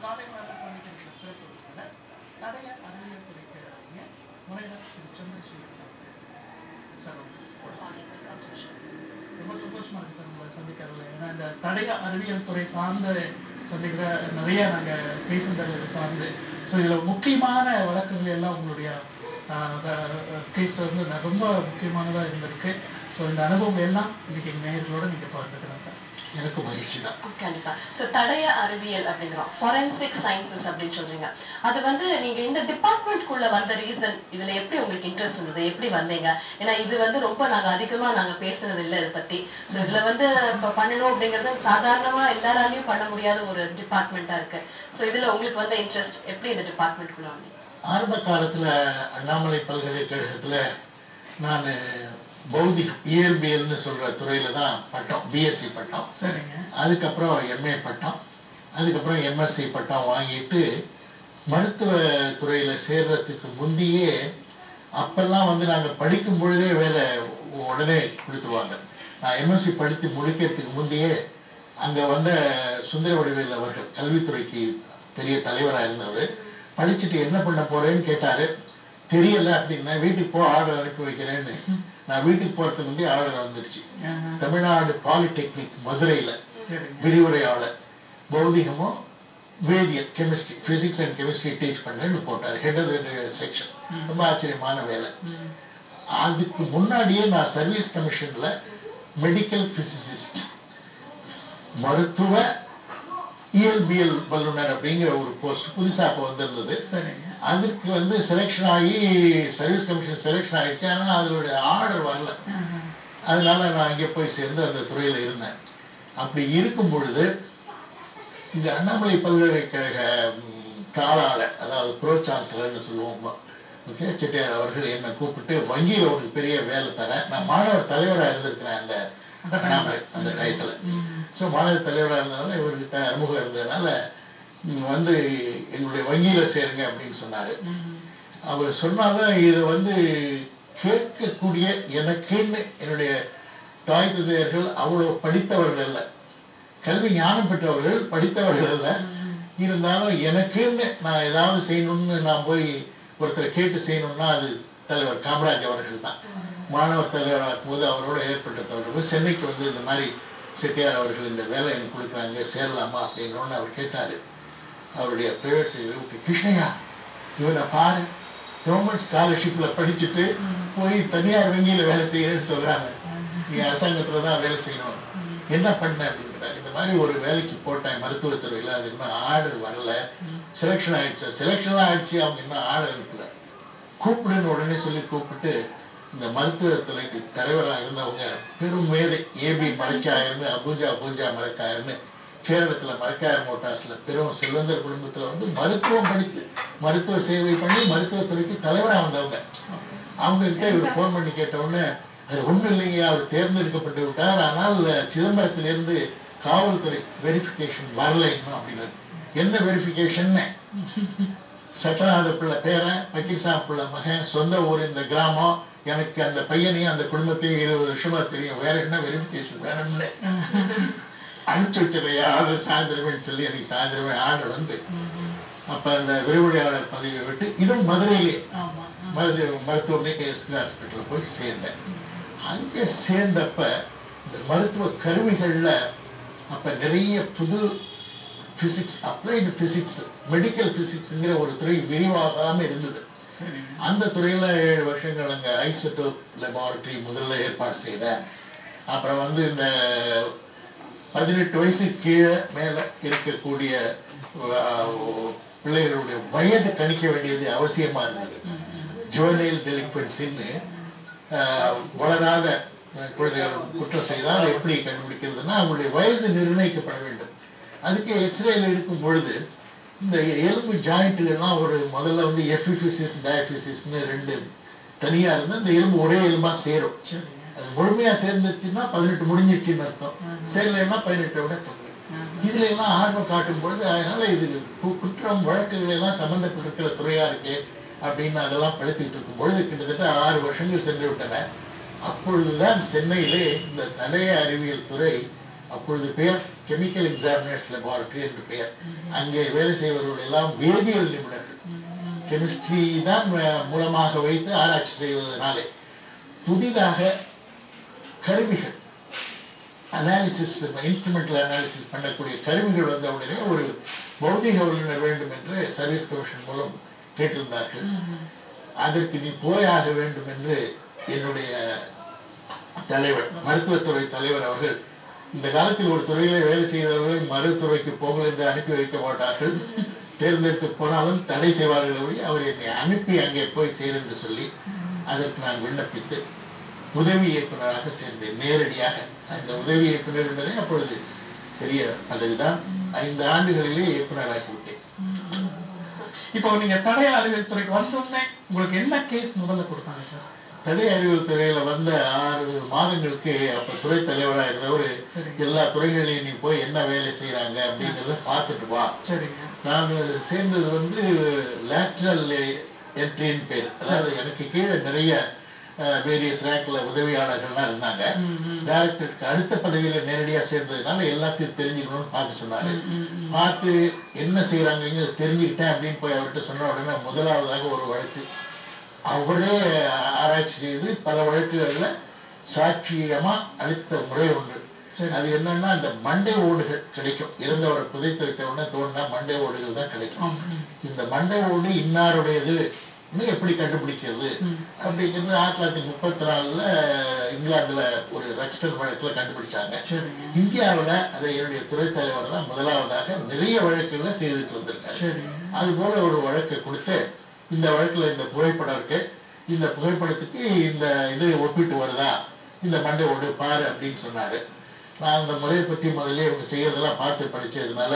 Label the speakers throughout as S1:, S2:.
S1: காலை நேரம் சந்திக்கிற சிறப்பு தடய அறிவியல் துறை பேராசிரியர் முனைவர் திரு சந்திரசேகர் சார் ரொம்ப சந்தோஷமா இருக்கு சார் உங்களை சந்திக்கிறதுல. ஏன்னா இந்த தடய அறிவியல் துறை சார்ந்த சந்திக்கிற நிறைய நாங்கள் பேசுகிறது சார்ந்து ஸோ இதில் முக்கியமான வழக்குகள் எல்லாம் உங்களுடைய கேஸில் வந்து ரொம்ப முக்கியமானதாக இருந்திருக்கு. ஸோ இந்த அனுபவம் எல்லாம் இன்னைக்கு நேயர்களோட நீங்கள் பார்த்துக்கலாம் சார். எனக்கு மகிழ்ச்சி தான்.
S2: கண்டிப்பா. ஸோ தடய அறிவியல் அப்படிங்கிறோம், ஃபாரன்சிக் சயின்சஸ் அப்படின்னு சொல்றீங்க. அது வந்து நீங்க இந்த டிபார்ட்மெண்ட்குள்ள வந்த ரீசன், இதுல எப்படி உங்களுக்கு இன்ட்ரெஸ்ட் இருந்தது, எப்படி வந்தீங்க? ஏன்னா இது வந்து ரொம்ப நாங்க பேசுனது இல்லை இதை பத்தி. ஸோ இதுல வந்து இப்போ பண்ணணும் அப்படிங்கிறது சாதாரணமா எல்லாராலையும் பண்ண முடியாத ஒரு டிபார்ட்மெண்டா இருக்கு. ஸோ இதுல உங்களுக்கு வந்த இன்ட்ரெஸ்ட் எப்படி இந்த டிபார்ட்மெண்ட்குள்ள வந்தீங்க?
S3: ஆரம்ப காலத்துல அண்ணாமலை பல்கலைக்கழகத்துல நான் பௌதிகம் இயற்பியல்னு சொல்ற துறையில தான் பட்டம், பிஎஸ்சி பட்டம்.
S1: சரிங்க.
S3: அதுக்கப்புறம் எம்ஏ பட்டம், அதுக்கப்புறம் எம்எஸ்சி பட்டம் வாங்கிட்டு மருத்துவ துறையில சேர்றதுக்கு முந்தையே அப்பெல்லாம் வந்து நாங்கள் படிக்கும் பொழுதே வேலை உடனே கொடுத்துருவாங்க. நான் எம்எஸ்சி படித்து முடிக்கிறதுக்கு முந்தையே அங்கே வந்த சுந்தர வடிவேல் அவர்கள் கல்வித்துறைக்கு பெரிய தலைவராக இருந்தவர் படிச்சுட்டு என்ன பண்ண போறேன்னு கேட்டாரு. தெரியல அப்படின்னா வீட்டுக்கு போ, ஆர்டர் அனுப்பி வைக்கிறேன்னு. நான் வீட்டுக்கு போறதுக்கு முந்தைய ஆர்டர் வந்துடுச்சு. தமிழ்நாடு பாலிடெக்னிக் மதுரையில விரிவுரையாளர், பௌதிகமும் வேதியியல் chemistry, physics and chemistry teach பண்ணேன்னு போட்டார். Head of the section. ரொம்ப ஆச்சரியமான வேலை. அதுக்கு முன்னாடியே நான் சர்வீஸ் கமிஷன்ல மெடிக்கல் பிசிசிஸ்ட், மருத்துவ இயல்பியல் வல்லுநர் அப்படிங்கிற ஒரு போஸ்ட் புதுசா அப்போ வந்திருந்தது. அதுக்கு வந்து செலெக்ஷன் ஆகி சர்வீஸ் கமிஷன் செலெக்ஷன் ஆகிடுச்சு. ஆனால் அதனுடைய ஆர்டர் வரல. அதனால நான் இங்கே போய் சேர்ந்து அந்த துறையில் இருந்தேன். அப்படி இருக்கும் பொழுது இந்த அண்ணாமலை பல்கலைக்கழக தாளாளர், அதாவது ப்ரோ சான்சலர்னு சொல்லுவோம், செட்டியார் அவர்கள் என்னை கூப்பிட்டு வங்கியில் ஒரு பெரிய வேலை தரேன். நான் மாணவர் தலைவராக இருந்திருக்கிறேன் அந்த அண்ணாமலை அந்த டயத்தில். ஸோ மாணவர் தலைவராக இருந்ததுனால இவர்கிட்ட அறிமுகம் இருந்ததுனால வந்து என்னுடைய வங்கியில் சேருங்க அப்படின்னு சொன்னார். அவர் சொன்னாதான் இதை வந்து கேட்கக்கூடிய எனக்குன்னு என்னுடைய தாய் தந்தையர்கள் அவ்வளோ படித்தவர்கள் அல்ல, கல்வி ஞானம் பெற்றவர்கள், படித்தவர்கள் அல்ல. இருந்தாலும் எனக்குன்னு நான் ஏதாவது செய்யணும்னு நான் போய் ஒருத்தரை கேட்டு செய்யணும்னா அது தலைவர் காமராஜ் அவர்கள் தான். மாணவர் தலைவராக போது அவரோட ஏற்பட்ட தொடர்பு. சென்னைக்கு வந்து இந்த மாதிரி செட்டியார் அவர்கள் இந்த வேலை எனக்கு கொடுக்குறாங்க, சேரலாமா அப்படின்னு அவர் கேட்டார். அவருடைய பிரைவேட் செக்ரட்டரி, கிருஷ்ணயா இவனை பாரு, கவர்மெண்ட் ஸ்காலர்ஷிப்பில் படிச்சுட்டு போய் தனியார் வங்கியில் வேலை செய்யணும்னு சொல்கிறாங்க, நீ அரசாங்கத்தில் தான் வேலை செய்யணும், என்ன பண்ண அப்படின்றாரு. இந்த மாதிரி ஒரு வேலைக்கு போட்டேன் மருத்துவத்துறையில், அது இன்னும் ஆர்டர் வரல. செலெக்ஷன் ஆகிடுச்சு, செலெக்ஷன்லாம் ஆகிடுச்சு, அவங்க இன்னும் ஆர்டர் அனுப்பல. கூப்பிடுன்னு உடனே சொல்லி கூப்பிட்டு இந்த மருத்துவத்துறைக்கு தலைவராக இருந்தவங்க பெரும் மேதை ஏபி மரக்காயர்னு, அபூஜா மரக்காயர்னு, கேரளத்தில் மரக்காயர் மோட்டார்ஸில் பெரும் செல்வந்தர் குடும்பத்தில் வந்து மருத்துவம் படித்து மருத்துவ சேவை பண்ணி மருத்துவத்துறைக்கு தலைவராக வந்தவங்க. அவங்ககிட்ட இவர் ஃபோன் பண்ணி கேட்டவுடனே, அது ஒன்றும் இல்லைங்க, அவர் தேர்ந்தெடுக்கப்பட்டு விட்டார், ஆனால் சிதம்பரத்திலிருந்து காவல்துறை வெரிஃபிகேஷன் வரலை இன்னும் அப்படின்னாரு. என்ன வெரிஃபிகேஷன்னு? சட்டநாத பிள்ளை பேரன், வக்கீல்சாமி பிள்ளை மகன், சொந்த ஊர் இந்த கிராமம், எனக்கு அந்த பையனையும் அந்த குடும்பத்தையும் 20 வருஷமா தெரியும், வேற என்ன வெரிஃபிகேஷன் வேணும்னு அனுப்பிச்சு வச்சிருக்க ஆர்டர் சாயந்தரமே சொல்லி எனக்கு சாயந்தரமே ஆர்டர் வந்து அப்போ அந்த விரிவுரையாளர் பதவியை விட்டு இதுவும் மதுரையிலே மருத்துவமனை கேஎஸ்கே ஹாஸ்பிட்டலில் போய் சேர்ந்தேன். அங்கே சேர்ந்தப்ப இந்த மருத்துவ கருவிகளில் அப்போ நிறைய புது பிசிக்ஸ், அப்ளைடு பிசிக்ஸ், மெடிக்கல் பிசிக்ஸுங்கிற ஒரு துறை விரிவாகாமல் இருந்தது. அந்த துறையில் 7 வருஷங்கள் அங்கே ஐசோடோப் லெபார்டரி முதல்ல ஏற்பாடு செய்தேன். அப்புறம் வந்து இந்த 18 வயசு கீழே மேலே இருக்கக்கூடிய பிள்ளைகளுடைய வயது கணிக்க வேண்டியது அவசியமாக இருந்தது. ஜுவனைல் டெலிக்வன்சின்னு வளராத குழந்தைகள் குற்றம் செய்தால் எப்படி கண்டுபிடிக்கிறதுனா அவங்களுடைய வயது நிர்ணயிக்கப்பட வேண்டும். அதுக்கு எக்ஸ்ரேல இருக்கும் பொழுது இந்த எலும்பு ஜாயிண்ட்டுகள்லாம் ஒரு முதல்ல வந்து எஃபிசிஸ் டயபிசிஸ்ன்னு 2 தனியாக இருந்தால் இந்த எலும்பு ஒரே எலும்பாக சேரும். அது முழுமையாக சேர்ந்துச்சுன்னா 18 முடிஞ்சிருச்சுன்னு அர்த்தம், சேரலைன்னா 18 விட கம்மி. இதுல எல்லாம் ஆர்வம் காட்டும் பொழுது அதனால இது குற்றம் வழக்குகள் எல்லாம் சம்பந்தப்பட்டிருக்கிற துறையா இருக்கு அப்படின்னு அதெல்லாம் படித்துக்கிட்டு இருக்கும் பொழுது கிட்டத்தட்ட 6 வருஷங்கள் சென்று விட்டன. அப்பொழுதுதான் சென்னையிலே இந்த தடய அறிவியல் துறை அப்பொழுது பெயர் கெமிக்கல் எக்ஸாமினர்ஸ் லெபார்டரி என்று பெயர். அங்கே வேலை செய்வர்கள் எல்லாம் வேதியியல் நிபுணர்கள். கெமிஸ்ட்ரி தான் மூலமாக வைத்து ஆராய்ச்சி செய்வதனாலே புதிதாக கருவிகள் அனாலிசிஸ், இன்ஸ்ட்ருமெண்டல் அனாலிசிஸ் பண்ணக்கூடிய கருவிகள் வந்த உடனே ஒரு பௌதிக வல்லுநர் வேண்டும் என்று சர்வீஸ் கமிஷன் மூலம் கேட்டிருந்தார்கள். அதற்கு நீ போயாக வேண்டும் என்று என்னுடைய தலைவர், மருத்துவத்துறை தலைவர் அவர்கள், இந்த காலத்தில் ஒரு துறையிலே வேலை செய்தவர்கள் மருத்துவத்துறைக்கு போங்கள் என்று அனுப்பி வைக்க மாட்டார்கள், தேர்ந்தெடுத்து போனாலும் தடை செய்வார்கள். அவர் என்னை அனுப்பி அங்கே போய் சேர் என்று சொல்லி அதற்கு நான் விண்ணப்பித்து உதவி இயக்குநராக சேர்ந்தேன். நேரடியாக அந்த உதவி இயக்குனர் என்பதே அப்பொழுது பெரிய பதவிதான். 5 ஆண்டுகளிலே இயக்குநராகிவிட்டேன்.
S1: இப்போ நீங்க தடய அறிவியல் துறைக்கு வந்தோடனே உங்களுக்கு என்ன கேஸ் முதல்ல கொடுத்தாங்க சார்?
S3: தடய அறிவியல் துறையில வந்த 6 மாதங்களுக்கு அப்ப துறை தலைவராக இருந்தவர் எல்லா துறைகளையும் நீ போய் என்ன வேலை செய்யறாங்க அப்படிங்கிறத பார்த்துட்டு வா. நான் சேர்ந்தது வந்து லேட்ரல் என்ட்ரின்னு பேர். அதாவது எனக்கு கீழே நிறைய வேரியஸ் ரேங்க்ல உதவியாளர்கள்லாம் இருந்தாங்க. டைரக்டருக்கு அடுத்த பதவியில நேரடியா சேர்ந்ததுனால எல்லாத்தையும் தெரிஞ்சுக்கணும்னு பார்க்க சொன்னாரு. பார்த்து என்ன செய்யறாங்க தெரிஞ்சுக்கிட்டேன் அப்படின்னு போய் அவர்கிட்ட சொன்ன உடனே முதலாவதாக ஒரு வழக்கு அவரே ஆராய்ச்சி செய்து பல வழக்குகள்ல சாட்சியமா அளித்த முறை உண்டு. அது என்னன்னா, அந்த மண்டை ஓடுகள் கிடைக்கும். இறந்தவரை புதைத்து வைத்த உடனே தோணுனா மண்டை ஓடுகள் தான் கிடைக்கும். இந்த மண்டை ஓடு இன்னாருடையது எப்படி கண்டுபிடிக்கிறது அப்படிங்கிறது 1934 இங்கிலாந்துல ஒரு ரக்ஸ்டன் வழக்குல கண்டுபிடிச்சாங்க. இந்தியாவில் அதை என்னுடைய துறை தலைவர் தான் முதலாவதாக நிறைய வழக்குகளை செய்துட்டு வந்திருக்காரு. அது போல ஒரு வழக்கை கொடுத்து, இந்த வழக்குல இந்த புகைப்படம் இருக்கு, இந்த புகைப்படத்துக்கு இந்த இது ஒப்பிட்டு வருதா, இந்த மண்டை ஓடு பாரு அப்படின்னு சொன்னாரு. நான் அந்த முறையை பற்றி முதல்ல இவங்க செய்யறதெல்லாம் பார்த்து படிச்சதுனால,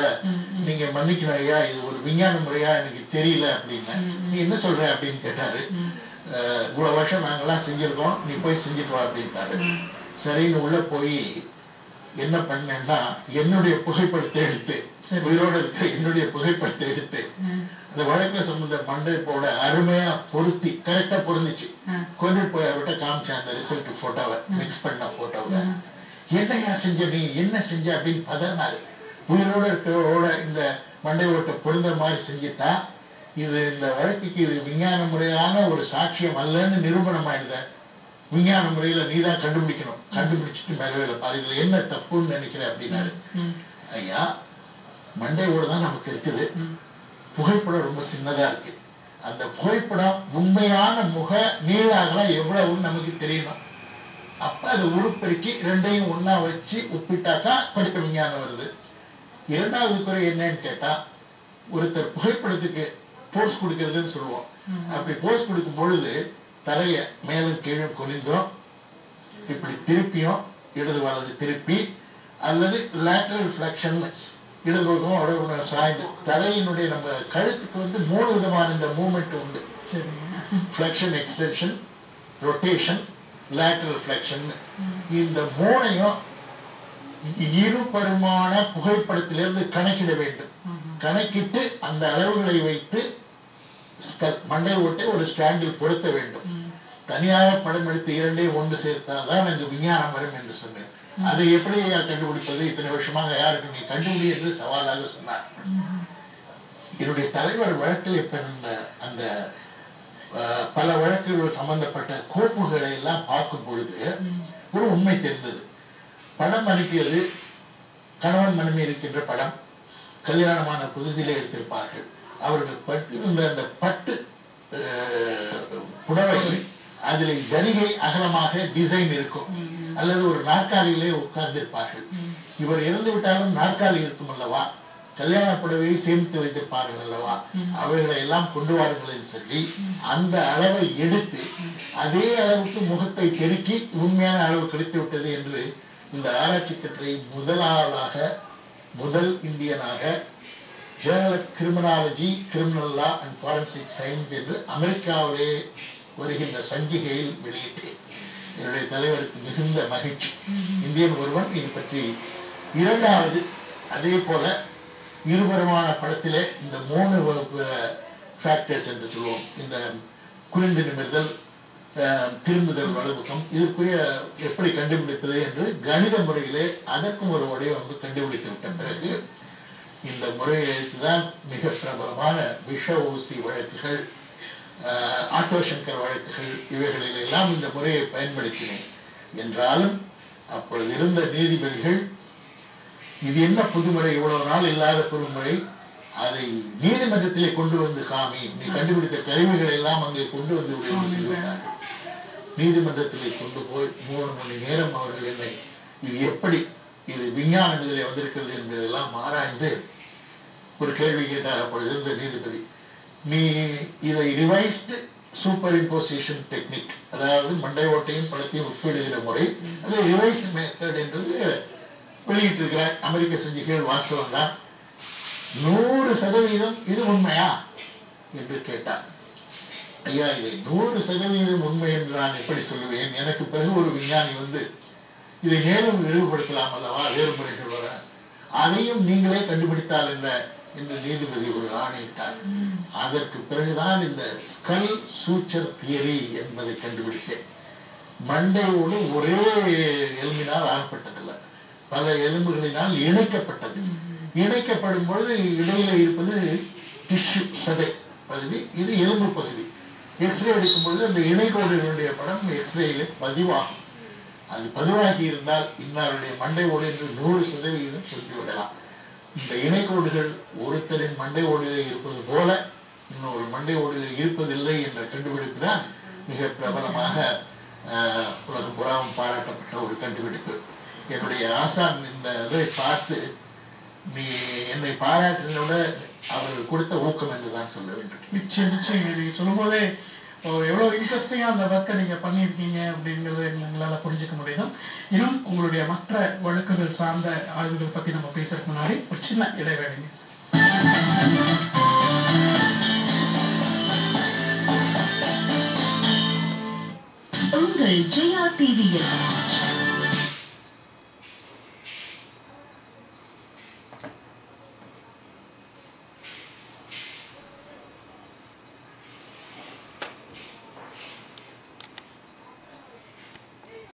S3: நீங்க மன்னிக்கணும் ஐயா, இது ஒரு விஞ்ஞான முறையா எனக்கு தெரியல அப்படின்னு. நீ என்ன சொல்ற அப்படின்னு கேட்டாரு. இவ்வளவு வருஷம் நாங்கெல்லாம் செஞ்சிருக்கோம், நீ போய் செஞ்சுட்டு வா அப்படின்ட்டாரு. சரின்னு உள்ள போய் என்ன பண்ணேன்னா, என்னுடைய புகைப்படத்தை எடுத்து, உயிரோடு இருக்க என்னுடைய புகைப்படத்தை எடுத்து அந்த வழக்கு சம்பந்த மண்டை போட அருமையா பொருத்தி கரெக்டா பொருந்துச்சு. கொண்டுட்டு போய் அவர்கிட்ட காமிச்சேன் அந்த ரிசல்ட் போட்டோவை, மிக்ஸ் பண்ண போட்டோவை. என்னையா செஞ்ச, நீ என்ன செஞ்ச அப்படின்னு பதறினாரு. உயிரோட இருக்கிறோட இந்த மண்டை ஓட்டை பொருந்த மாதிரி செஞ்சுட்டா இது இந்த வழக்குக்கு இது விஞ்ஞான முறையான ஒரு சாட்சியம் அல்லன்னு நிரூபணம் ஆயிடுத. விஞ்ஞான முறையில நீ தான் கண்டுபிடிக்கணும், கண்டுபிடிச்சிட்டு மேல பாரு, இதுல என்ன தப்புன்னு நினைக்கிற அப்படின்னாரு. ஐயா, மண்டை ஓடு தான் நமக்கு இருக்குது, புகைப்படம் ரொம்ப சின்னதா இருக்கு. அந்த புகைப்படம் உண்மையான முக நீளாகலாம் எவ்வளவுன்னு நமக்கு தெரியணும். அப்ப அது உருப்பெருக்கி ரெண்டையும் ஒன்னா வச்சு ஒப்பிட்டாக்கா படித்த விஞ்ஞானம் வருது. இரண்டாவது குறை என்னன்னு கேட்டா, ஒருத்தர் புகைப்படத்துக்கு போஸ் கொடுக்கறதுன்னு சொல்லுவோம். அப்படி போஸ் கொடுக்கும் பொழுது தலைய மேலும் கீழும் குனிந்தோம், இப்படி திருப்பியும் இடது வலது திருப்பி, அல்லது லேட்டரல் ஃபிளெக்ஷன் இடது பக்கம் வடகு சாய்ந்து, தலையினுடைய நம்ம கழுத்துக்கு வந்து 3 விதமான இந்த மூமெண்ட் உண்டு. Flexion, extension, rotation, lateral flexion. இந்த 3ஐயும் இருபரிமாண புகைப்படத்திலிருந்து கணக்கிட வேண்டும். கணக்கிட்டு அந்த அளவுகளை வைத்து மண்டை ஓட்டை ஒரு ஸ்டாண்டில் பொருத்த வேண்டும். தனியாக படம் எடுத்து 2ஐயும் ஒன்று சேர்த்தால்தான் எனக்கு விஞ்ஞானம் வரும் என்று சொன்னேன். அதை எப்படி கண்டுபிடிப்பது, இத்தனை வருஷமாக யாருக்கு நீ கண்டுபிடி என்று சவாலாக சொன்னார். என்னுடைய தலைவர் வழக்கில் இப்ப அந்த பல வழக்குகள் சம்பந்தப்பட்ட கோப்புகளை எல்லாம் பார்க்கும் பொழுது ஒரு உண்மை தெரிந்தது. படம் அனுப்பியது கணவன் மனைவி இருக்கின்ற படம், கல்யாணமான புதுதிலே எடுத்திருப்பார்கள். அவர்கள் பட்டிருந்த அந்த பட்டு புடவை, அதில் ஜரிகை அகலமாக டிசைன் இருக்கும், அல்லது ஒரு நாற்காலியிலே உட்கார்ந்திருப்பார்கள். இவர் இறந்து விட்டாலும் நாற்காலி இருக்கும் அல்லவா, கல்யாண புடவையை சேமித்து வைத்திருப்பார்கள் அல்லவா, அவைகளை எல்லாம் கொண்டு வாருங்கள் சொல்லி அந்த அளவை எடுத்து அதே அளவுக்கு முகத்தை பெருக்கி உண்மையான அளவு கிடைத்து விட்டது என்று இந்த ஆராய்ச்சி கட்டுரை முதல் இந்தியனாக journal of criminology, criminal law and forensic science என்று அமெரிக்காவிலே வருகின்ற சஞ்சிகையில் வெளியிட்டேன். என்னுடைய தலைவருக்கு மிகுந்த மகிழ்ச்சி. இந்தியன் ஒருவன் இது பற்றி. இரண்டாவது, அதே போல இருபரிமாண படத்திலே இந்த 3 ஃபேக்டர்ஸ் என்று சொல்லுவோம். இந்த குனிந்து நிமிர்தல், திரும்புதல் வலதுபக்கம், இதற்குரிய எப்படி கண்டுபிடிப்பது என்று கணித முறையிலே அதற்கும் ஒரு வடிவம் கண்டுபிடித்து விட்ட பிறகு இந்த முறையை வைத்துதான் மிக பிரபலமான விஷ ஊசி வழக்குகள், ஆட்டோ சங்கர் வழக்குகள், இவைகளில் எல்லாம் இந்த முறையை பயன்படுத்தினேன். என்றாலும் அப்பொழுது இருந்த நீதிபதிகள் இது என்ன புதுமுறை, இவ்வளவு நாள் இல்லாத புதுமுறை, அதை நீதிமன்றத்திலே கொண்டு வந்து காமி, நீ கண்டுபிடித்த கருவிகளை எல்லாம் அங்கே கொண்டு வந்து சொல்லிவிட்டார்கள். நீதிமன்றத்திலே கொண்டு போய் 3 மணி நேரம் அவர்கள் என்னை இது எப்படி இது விஞ்ஞானம் இதில் வந்திருக்கிறது என்பதெல்லாம் ஆராய்ந்து ஒரு கேள்வி கேட்டார். அப்பொழுது இருந்த நீதிபதி, நீ இதை ரிவைஸ்டு சூப்பர் இம்போசிஷன் டெக்னிக், அதாவது மண்டை ஓட்டையும் படத்தையும் ஒப்பிடுகிற முறை, அது ரிவைஸ்டு மெத்தட் என்றது வெளியிட்டிருக்கிற அமெரிக்க சஞ்சிகைகள் வாஸ்தவம் தான், 100% இது உண்மையா என்று கேட்டார். ஐயா, இதை 100% உண்மை என்று நான் எப்படி சொல்லுவேன்? எனக்கு பிறகு ஒரு விஞ்ஞானி வந்து இதை மேலும் விரிவுபடுத்தலாம் அல்லவா, வேறு முறைகள் வர, அதையும் நீங்களே கண்டுபிடித்தால் என்று நீதிபதி ஒரு ஆணையிட்டார். அதற்கு பிறகுதான் இந்த ஸ்கல் சூச்சர் தியரி என்பதை கண்டுபிடித்தேன். மண்டையோடு ஒரே எலும்பினால் ஆகப்பட்டதில்லை, பல எலும்புகளினால் இணைக்கப்பட்டது. இணைக்கப்படும் பொழுது இடையில இருப்பது டிஷ்யூ, சதை பகுதி, இது எலும்பு பகுதி. எக்ஸ்ரே எடுக்கும் பொழுது அந்த இணைகோடுகளுடைய படம் எக்ஸ்ரேயிலே பதிவாகும். அது பதிவாகி இருந்தால் இன்னாருடைய மண்டை ஓடு என்று 100% சொல்லிவிடலாம். இந்த இணைகோடுகள் ஒருத்தரின் மண்டை ஓடுகளில் இருப்பது போல இன்னொரு மண்டை ஓடுகளில் இருப்பதில்லை என்ற கண்டுபிடிப்பு தான் மிக பிரபலமாக உலகம் புறாவும் பாராட்டப்பட்ட ஒரு கண்டுபிடிப்பு. என்னுடைய ஆசான் இந்த இதை பார்த்து நீ என்னை பாராட்டினோட அவர்கள் கொடுத்த ஊக்கம் என்று தான் சொல்ல வேண்டும்.
S1: நிச்சயம் நீங்கள் சொல்லும் போதே எவ்வளோ இன்ட்ரெஸ்டிங்காக அந்த ஒர்க்கை நீங்கள் பண்ணியிருக்கீங்க அப்படிங்கிறத எங்களால் புரிஞ்சுக்க முடியும். இன்னும் உங்களுடைய மற்ற வழக்குகள் சார்ந்த ஆய்வுகள் பற்றி நம்ம பேசுறதுக்கு முன்னாடி ஒரு சின்ன இடைவேளைங்க.
S4: உங்கள் ஜெயா டிவியில்